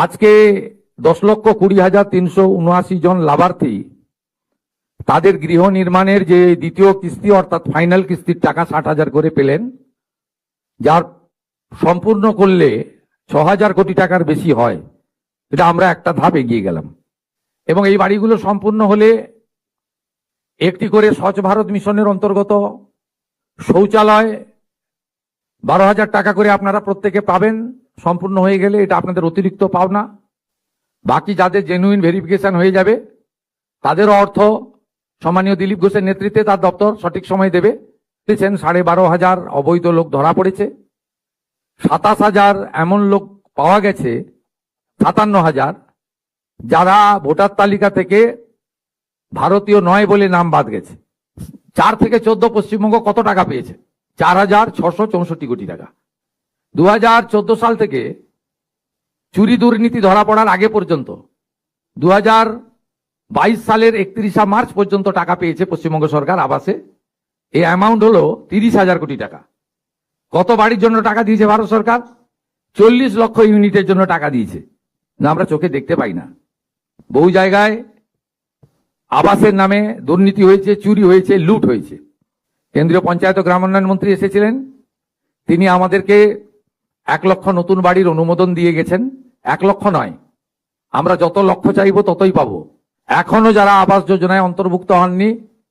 আজকে 10,20,379 জন লাভার্থী তাদের গৃহ নির্মাণের যে দ্বিতীয় কিস্তি অর্থাৎ ফাইনাল কিস্তির টাকা 60,000 করে পেলেন, যার সম্পূর্ণ করলে 6,000 কোটি টাকার বেশি হয়। এটা আমরা একটা ধাপ এগিয়ে গেলাম এবং এই বাড়িগুলো সম্পূর্ণ হলে একটি করে স্বচ্ছ ভারত মিশনের অন্তর্গত শৌচালয় 12,000 টাকা করে আপনারা প্রত্যেকে পাবেন। সম্পূর্ণ হয়ে গেলে এটা আপনাদের অতিরিক্ত পাওনা। বাকি যাদের জেনুইন ভেরিফিকেশন হয়ে যাবে তাদেরও অর্থ সম্মানীয় দিলীপ ঘোষের নেতৃত্বে তার দপ্তর সঠিক সময় দেবে। 12,500 অবৈধ লোক ধরা পড়েছে, 27,000 এমন লোক পাওয়া গেছে, 57,000 যারা ভোটার তালিকা থেকে ভারতীয় নয় বলে নাম বাদ গেছে। 4 থেকে 14 পশ্চিমবঙ্গ কত টাকা পেয়েছে? 4,664 কোটি টাকা। 2014 সাল থেকে চুরি দুর্নীতি ধরা পড়ার আগে পর্যন্ত 2022 সালের 31 মার্চ পর্যন্ত টাকা পেয়েছে পশ্চিমবঙ্গ সরকার আবাসে। এই অ্যামাউন্ট হলো 30,000 কোটি টাকা। কত বাড়ির জন্য টাকা দিয়েছে ভারত সরকার? 40 লক্ষ ইউনিটের জন্য টাকা দিয়েছে, না আমরা চোখে দেখতে পাই না। বহু জায়গায় আবাসের নামে দুর্নীতি হয়েছে, চুরি হয়েছে, লুট হয়েছে। কেন্দ্রীয় পঞ্চায়েত ও গ্রামোন্নয়ন মন্ত্রী এসেছিলেন, তিনি আমাদেরকে 1 লক্ষ নতুন বাড়ির অনুমোদন দিয়ে গেছেন। 1 লক্ষ নয়, আমরা যত লক্ষ চাইবো ততই পাবো। এখনো যারা আবাস যোজনায় অন্তর্ভুক্ত হননি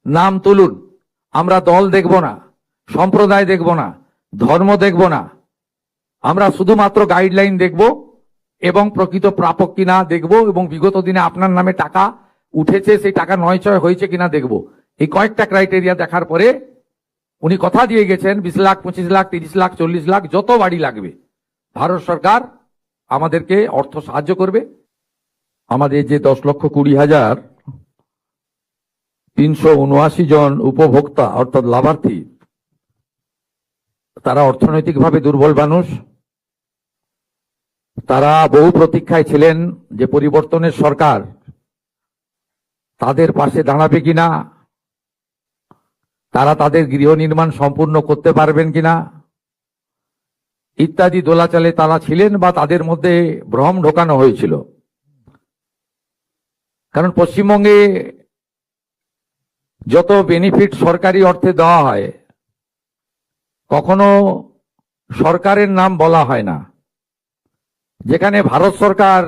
নাম তুলুন। আমরা দল দেখব না, সম্প্রদায় দেখব না, ধর্ম দেখব না, আমরা শুধুমাত্র গাইডলাইন দেখব এবং প্রকৃত প্রাপক কিনা দেখব এবং বিগত দিনে আপনার নামে টাকা উঠেছে সেই টাকা নয়ছয় হয়েছে কিনা দেখব। এই কয়েকটা ক্রাইটেরিয়া দেখার পরে উনি কথা দিয়ে গেছেন 20 লাখ, 25 লাখ, 30 লাখ, 40 লাখ যত বাড়ি লাগবে ভারত সরকার আমাদেরকে অর্থ সাহায্য করবে। আমাদের যে 10,20,379 জন উপভোক্তা অর্থাৎ লাভার্থী, তারা অর্থনৈতিকভাবে দুর্বল মানুষ। তারা বহু প্রতীক্ষায় ছিলেন যে পরিবর্তনের সরকার তাদের পাশে দাঁড়াবে কিনা, তারা তাদের গৃহ নির্মাণ সম্পূর্ণ করতে পারবেন কিনা ইত্যাদি দোলাচালে তারা ছিলেন বা তাদের মধ্যে ভ্রম ঢোকানো হয়েছিল। কারণ পশ্চিমবঙ্গে যত বেনিফিট সরকারি অর্থে দেওয়া হয় কখনো সরকারের নাম বলা হয় না। যেখানে ভারত সরকার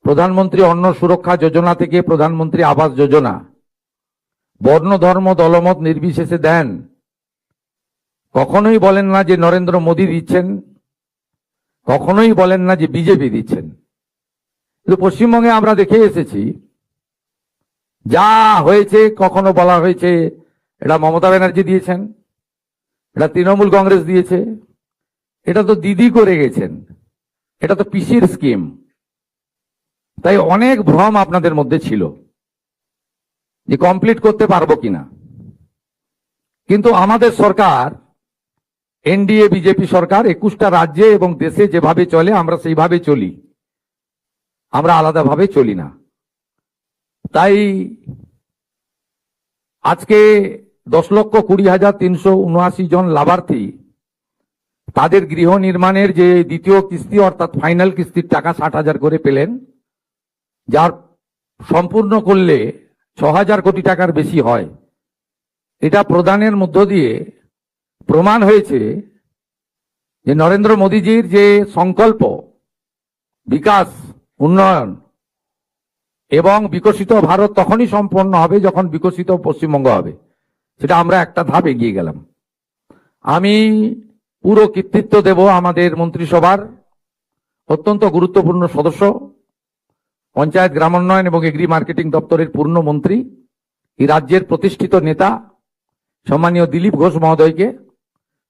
প্রধানমন্ত্রী অন্ন সুরক্ষা যোজনা থেকে প্রধানমন্ত্রী আবাস যোজনা বর্ণ ধর্ম দলমত নির্বিশেষে দেন, কখনোই বলেন না যে নরেন্দ্র মোদী দিচ্ছেন, কখনোই বলেন না যে বিজেপি দিচ্ছেন। কিন্তু পশ্চিমবঙ্গে আমরা দেখে এসেছি যা হয়েছে, কখনো বলা হয়েছে এটা মমতা ব্যানার্জি দিয়েছেন, এটা তৃণমূল কংগ্রেস দিয়েছে, এটা তো দিদি করে গেছেন, এটা তো পিসির স্কিম। তাই অনেক ভ্রম আপনাদের মধ্যে ছিল যে কমপ্লিট করতে পারবো কিনা। কিন্তু আমাদের সরকার এনডিএ বিজেপি সরকার 21টা রাজ্যে এবং দেশে যেভাবে চলে আমরা সেইভাবে চলি, আমরা আলাদাভাবে চলি না। তাই আজকে 10,20,379 জন লাভার্থী তাদের গৃহ নির্মাণের যে দ্বিতীয় কিস্তি অর্থাৎ ফাইনাল কিস্তির টাকা 60,000 করে পেলেন, যার সম্পূর্ণ করলে 6,000 কোটি টাকার বেশি হয়। এটা প্রদানের মধ্য দিয়ে প্রমাণ হয়েছে যে নরেন্দ্র মোদীজির যে সংকল্প বিকাশ, উন্নয়ন এবং বিকশিত ভারত তখনই সম্পন্ন হবে যখন বিকশিত পশ্চিমবঙ্গ হবে। সেটা আমরা একটা ধাপ এগিয়ে গেলাম। আমি পুরো কৃতিত্ব দেব আমাদের মন্ত্রিসভার অত্যন্ত গুরুত্বপূর্ণ সদস্য, পঞ্চায়েত গ্রামোন্নয়ন এবং এগ্রি মার্কেটিং দপ্তরের পূর্ণ মন্ত্রী, এই রাজ্যের প্রতিষ্ঠিত নেতা সম্মানীয় দিলীপ ঘোষ মহোদয়কে।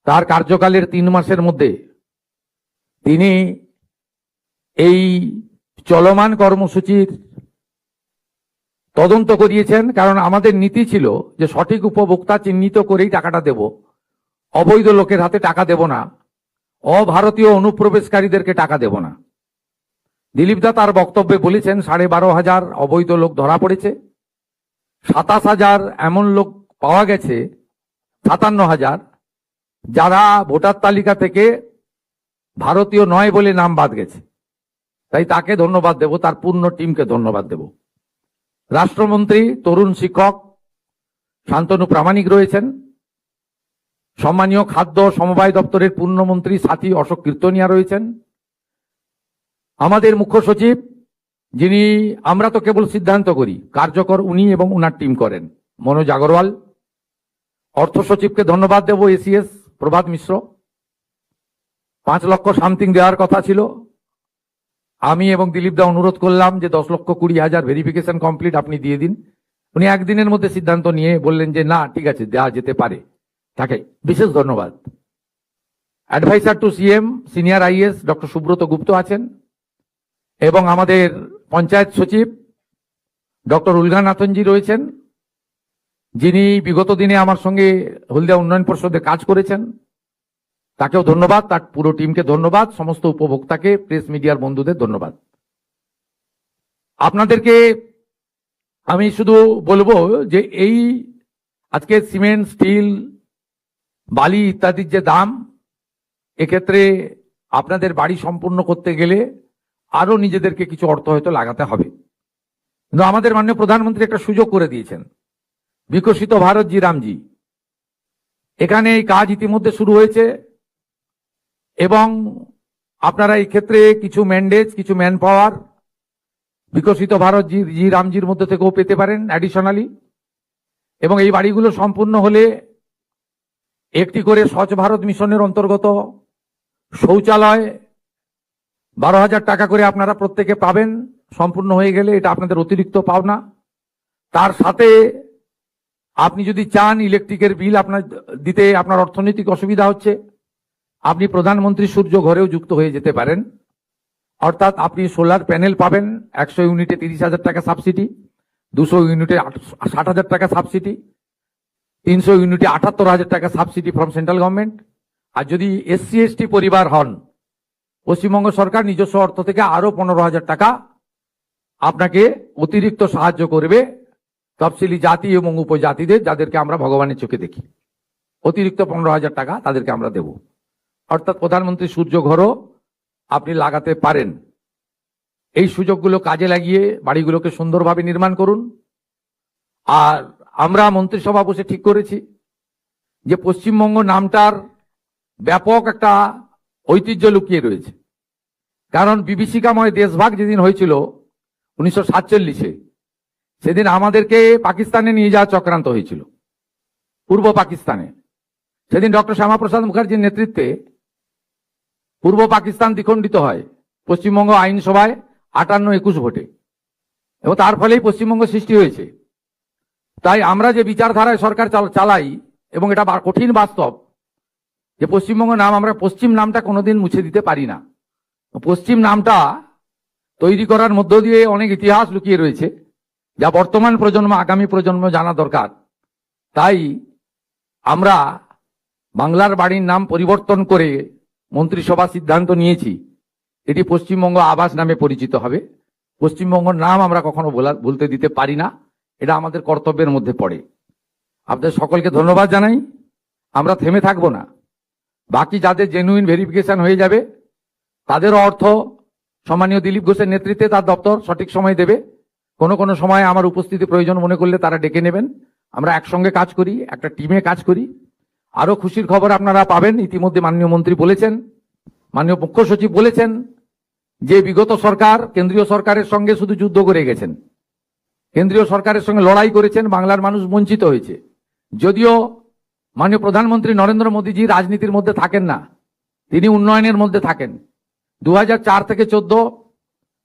তার কার্যকালের 3 মাসের মধ্যে তিনি এই চলমান কর্মসূচির তদন্ত করিয়েছেন। কারণ আমাদের নীতি ছিল যে সঠিক উপভোক্তা চিহ্নিত করেই টাকাটা দেব, অবৈধ লোকের হাতে টাকা দেব না, অভারতীয় অনুপ্রবেশকারীদেরকে টাকা দেব না। দিলীপ দা তার বক্তব্যে বলেছেন 12,500 অবৈধ লোক ধরা পড়েছে, 27,000 এমন লোক পাওয়া গেছে, 57,000 যারা ভোটার তালিকা থেকে ভারতীয় নয় বলে নাম বাদ গেছে। তাই তাকে ধন্যবাদ দেব, তার পূর্ণ টিমকে ধন্যবাদ দেব। রাষ্ট্রমন্ত্রী তরুণ শিক্ষক শান্তনু প্রামাণিক রয়েছেন, সম্মানীয় খাদ্য সমবায় দপ্তরের পূর্ণমন্ত্রী সাথী অশোক কীর্তনিয়া রয়েছেন, আমাদের মুখ্য সচিব, যিনি আমরা তো কেবল সিদ্ধান্ত করি, কার্যকর উনি এবং উনার টিম করেন, মনোজ আগরওয়াল। অর্থ সচিবকে ধন্যবাদ দেব, এসিএস প্রভাত মিশ্র। 5 লক্ষ সামথিং দেওয়ার কথা ছিল, আমি এবং দিলীপ দা অনুরোধ করলাম যে 10,20,000 ভেরিফিকেশন কমপ্লিট আপনি দিয়ে দিন। উনি একদিনের মধ্যে সিদ্ধান্ত নিয়ে বললেন যে না ঠিক আছে দেওয়া যেতে পারে, তাকে বিশেষ ধন্যবাদ। Adviser to CM senior IAS doctor Subrata Gupta আছেন এবং আমাদের পঞ্চায়েত সচিব ডক্টর উলগানাথনজি রয়েছেন, যিনি বিগত দিনে আমার সঙ্গে হলদিয়া উন্নয়ন পরিষদে কাজ করেছেন, তাকেও ধন্যবাদ, তার পুরো টিমকে ধন্যবাদ, সমস্ত উপভোক্তাকে, প্রেস মিডিয়ার বন্ধুদের ধন্যবাদ। আপনাদেরকে আমি শুধু বলবো যে এই আজকে সিমেন্ট, স্টিল, বালি ইত্যাদির যে দাম, এক্ষেত্রে আপনাদের বাড়ি সম্পূর্ণ করতে গেলে আরো নিজেদেরকে কিছু অর্থ হয়তো লাগাতে হবে, কিন্তু আমাদের মাননীয় প্রধানমন্ত্রী একটা সুযোগ করে দিয়েছেন, বিকশিত ভারত জি রামজি। এখানে এই কাজ ইতিমধ্যে শুরু হয়েছে এবং আপনারা এই ক্ষেত্রে কিছু ম্যান্ডেজ, কিছু ম্যান পাওয়ার বিকশিত ভারত জি রামজির মধ্যে থেকেও পেতে পারেন অ্যাডিশনালি। এবং এই বাড়িগুলো সম্পূর্ণ হলে একটি করে স্বচ্ছ ভারত মিশনের অন্তর্গত শৌচালয় 12,000 টাকা করে আপনারা প্রত্যেকে পাবেন সম্পূর্ণ হয়ে গেলে, এটা আপনাদের অতিরিক্ত পাওনা। তার সাথে আপনি যদি চান ইলেকট্রিকের বিল আপনার দিতে আপনার অর্থনৈতিক অসুবিধা হচ্ছে, আপনি প্রধানমন্ত্রী সূর্য ঘরেও যুক্ত হয়ে যেতে পারেন, অর্থাৎ আপনি সোলার প্যানেল পাবেন 100 ইউনিটে 30,000 টাকা সাবসিডি, 200 ইউনিটে 60,000 টাকা সাবসিডি, 300 ইউনিটে 78,000 টাকা সাবসিডি ফ্রম সেন্ট্রাল গভর্নমেন্ট। আর যদি এসসি এসটি পরিবার হন, পশ্চিমবঙ্গ সরকার নিজস্ব অর্থ থেকে আরো 15,000 টাকা আপনাকে অতিরিক্ত সাহায্য করবে, তফসিলি জাতি এবং উপজাতিদের, যাদেরকে আমরা ভগবানের চোখে দেখি, অতিরিক্ত 15,000 টাকা তাদেরকে আমরা দেব। অর্থাৎ প্রধানমন্ত্রী সূর্য ঘরও আপনি লাগাতে পারেন। এই সুযোগগুলো কাজে লাগিয়ে বাড়িগুলোকে সুন্দরভাবে নির্মাণ করুন। আর আমরা মন্ত্রিসভা বসে ঠিক করেছি যে পশ্চিমবঙ্গ নামটার ব্যাপক একটা ঐতিহ্য লুকিয়ে রয়েছে, কারণ বিভীষিকাময় দেশভাগ যেদিন হয়েছিল 1947-এ, সেদিন আমাদেরকে পাকিস্তানে নিয়ে যাওয়া চক্রান্ত হয়েছিল, পূর্ব পাকিস্তানে। সেদিন ডক্টর শ্যামাপ্রসাদ মুখার্জির নেতৃত্বে পূর্ব পাকিস্তান দ্বিখণ্ডিত হয় পশ্চিমবঙ্গ আইনসভায় 58-21 ভোটে, এবং তার ফলেই পশ্চিমবঙ্গ সৃষ্টি হয়েছে। তাই আমরা যে বিচারধারায় সরকার চালাই, এবং এটা কঠিন বাস্তব যে পশ্চিমবঙ্গ নাম, আমরা পশ্চিম নামটা কোনোদিন মুছে দিতে পারি না। পশ্চিম নামটা তৈরি করার মধ্য দিয়ে অনেক ইতিহাস লুকিয়ে রয়েছে, যা বর্তমান প্রজন্ম, আগামী প্রজন্ম জানা দরকার। তাই আমরা বাংলার বাড়ির নাম পরিবর্তন করে মন্ত্রিসভা সিদ্ধান্ত নিয়েছি, এটি পশ্চিমবঙ্গ আবাস নামে পরিচিত হবে। পশ্চিমবঙ্গ নাম আমরা কখনো বলতে দিতে পারি না, এটা আমাদের কর্তব্যের মধ্যে পড়ে। আপনাদের সকলকে ধন্যবাদ জানাই। আমরা থেমে থাকবো না, বাকি যাদের জেনুইন ভেরিফিকেশন হয়ে যাবে তাদেরও অর্থ সম্মানীয় দিলীপ ঘোষের নেতৃত্বে তার দপ্তর সঠিক সময় দেবে। কোনো কোনো সময় আমার উপস্থিতি প্রয়োজন মনে করলে তারা ডেকে নেবেন। আমরা একসঙ্গে কাজ করি, একটা টিমে কাজ করি। আরো খুশির খবর আপনারা পাবেন, ইতিমধ্যে মাননীয় মন্ত্রী বলেছেন, মাননীয় মুখ্য সচিব বলেছেন যে বিগত সরকার কেন্দ্রীয় সরকারের সঙ্গে শুধু যুদ্ধ করে গেছেন, কেন্দ্রীয় সরকারের সঙ্গে লড়াই করেছেন, বাংলার মানুষ বঞ্চিত হয়েছে। যদিও মাননীয় প্রধানমন্ত্রী নরেন্দ্র মোদীজি রাজনীতির মধ্যে থাকেন না, তিনি উন্নয়নের মধ্যে থাকেন। 2004 থেকে 14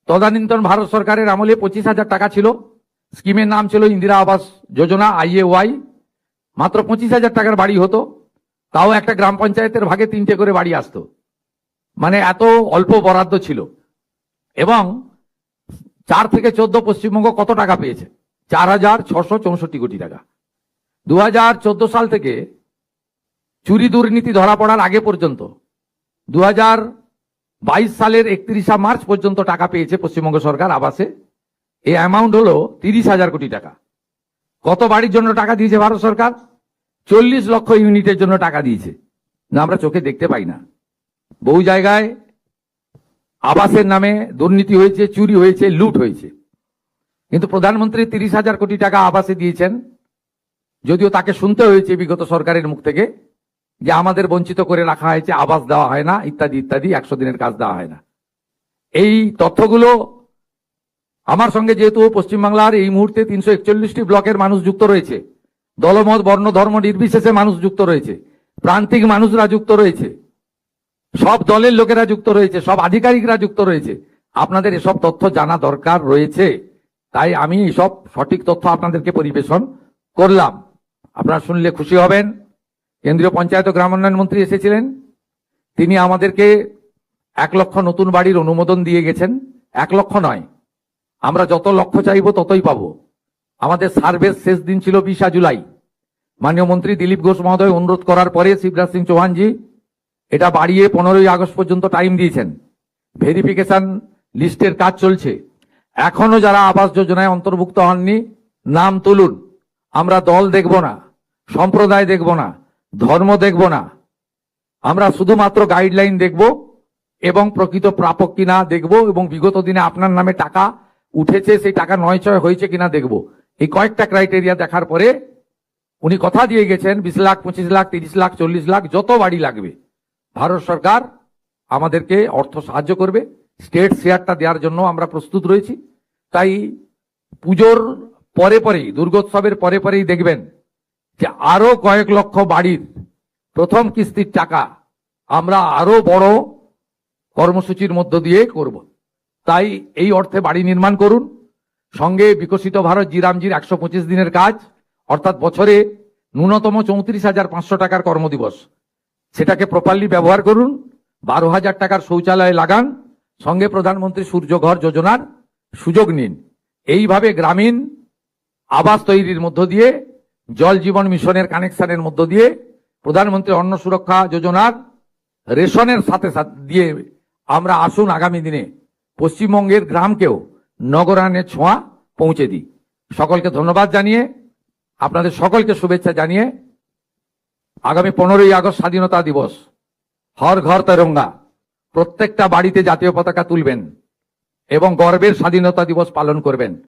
তদানীন্তন ভারত সরকারের আমলে 25,000 টাকা ছিল, স্কিমের নাম ছিল ইন্দিরা আবাস যোজনা, IAY। মাত্র 25,000 টাকার বাড়ি হতো, তাও একটা গ্রাম পঞ্চায়েতের ভাগে 3টে করে বাড়ি আসতো, মানে এত অল্প বরাদ্দ ছিল। এবং 4 থেকে 14 পশ্চিমবঙ্গ কত টাকা পেয়েছে? 4,664 কোটি টাকা। 2014 সাল থেকে চুরি দুর্নীতি ধরা পড়ার আগে পর্যন্ত 2022 সালের 31 মার্চ পর্যন্ত টাকা পেয়েছে পশ্চিমবঙ্গ সরকার আবাসে। এই অ্যামাউন্ট হলো 30,000 কোটি টাকা। কত বাড়ির জন্য টাকা দিয়েছে ভারত সরকার? 40 লক্ষ ইউনিটের জন্য টাকা দিয়েছে, না আমরা চোখে দেখতে পাই না। বহু জায়গায় আবাসের নামে দুর্নীতি হয়েছে, চুরি হয়েছে, লুট হয়েছে। কিন্তু প্রধানমন্ত্রী 30,000 কোটি টাকা আবাসে দিয়েছেন, যদিও তাকে শুনতে হয়েছে বিগত সরকারের মুখ থেকে যে আমাদের বঞ্চিত করে রাখা হয়েছে, আবাস দেওয়া হয় না, ইত্যাদি ইত্যাদি, 100 দিনের কাজ দেওয়া হয় না। এই তথ্যগুলো আমার সঙ্গে, যেহেতু পশ্চিমবাংলার এই মুহূর্তে 341টি ব্লকের মানুষ যুক্ত রয়েছে, দলমত বর্ণ ধর্ম নির্বিশেষে মানুষ যুক্ত রয়েছে, প্রান্তিক মানুষরা যুক্ত রয়েছে, সব দলের লোকেরা যুক্ত রয়েছে, সব আধিকারিকরা যুক্ত রয়েছে, আপনাদের এসব তথ্য জানা দরকার রয়েছে। তাই আমি এসব সঠিক তথ্য আপনাদেরকে পরিবেশন করলাম। আপনারা শুনলে খুশি হবেন। কেন্দ্রীয় পঞ্চায়েত ও গ্রামোন্নয়ন মন্ত্রী এসেছিলেন, তিনি আমাদেরকে 1 লক্ষ নতুন বাড়ির অনুমোদন দিয়ে গেছেন। 1 লক্ষ নয়, আমরা যত লক্ষ চাইব ততই পাবো। আমাদের সার্ভের শেষ দিন ছিল 20 জুলাই। মাননীয় মন্ত্রী দিলীপ ঘোষ মহোদয় অনুরোধ করার পরে শিবরাজ সিং চৌহানজি এটা বাড়িয়ে 15ই আগস্ট পর্যন্ত টাইম দিয়েছেন। ভেরিফিকেশন লিস্টের কাজ চলছে। এখনো যারা আবাস যোজনায় অন্তর্ভুক্ত হননি, নাম তুলুন। আমরা দল দেখব না, সম্প্রদায় দেখব না, ধর্ম দেখব না, আমরা শুধুমাত্র গাইডলাইন দেখব এবং প্রকৃত প্রাপক কিনা দেখব, এবং বিগত দিনে আপনার নামে টাকা উঠেছে, সেই টাকা নয়ছয় হয়েছে কিনা দেখব। এই কয়েকটা ক্রাইটেরিয়া দেখার পরে উনি কথা দিয়ে গেছেন 20 লাখ, 25 লাখ, 30 লাখ, 40 লাখ, যত বাড়ি লাগবে ভারত সরকার আমাদেরকে অর্থ সাহায্য করবে। স্টেট শেয়ারটা দেওয়ার জন্য আমরা প্রস্তুত রয়েছি। তাই পুজোর পরে পরেই, দুর্গোৎসবের পরে পরেই দেখবেন যে আরো কয়েক লক্ষ বাড়ির প্রথম কিস্তির টাকা আমরা আরো বড় কর্মসূচির মধ্য দিয়ে করব। তাই এই অর্থে বাড়ি নির্মাণ করুন। সঙ্গে বিকশিত ভারত জিরামজির 125 দিনের কাজ, অর্থাৎ বছরে ন্যূনতম 34,500 টাকার কর্মদিবস, সেটাকে প্রপারলি ব্যবহার করুন। 12,000 টাকার শৌচালয় লাগান, সঙ্গে প্রধানমন্ত্রী সূর্যঘর যোজনার সুযোগ নিন। এইভাবে গ্রামীণ আবাস তৈরির মধ্য দিয়ে, জল জীবন মিশনের কানেকশনের মধ্য দিয়ে, প্রধানমন্ত্রী অন্ন সুরক্ষা যোজনার রেশনের সাথে সাথে দিয়ে আমরা আসুন আগামী দিনে পশ্চিমবঙ্গের গ্রামকেও নগরায়নের ছোঁয়া পৌঁছে দিই। সকলকে ধন্যবাদ জানিয়ে, আপনাদের সকলকে শুভেচ্ছা জানিয়ে, আগামী 15ই আগস্ট স্বাধীনতা দিবস, হর ঘর তেরঙ্গা, প্রত্যেকটা বাড়িতে জাতীয় পতাকা তুলবেন এবং গর্বের স্বাধীনতা দিবস পালন করবেন।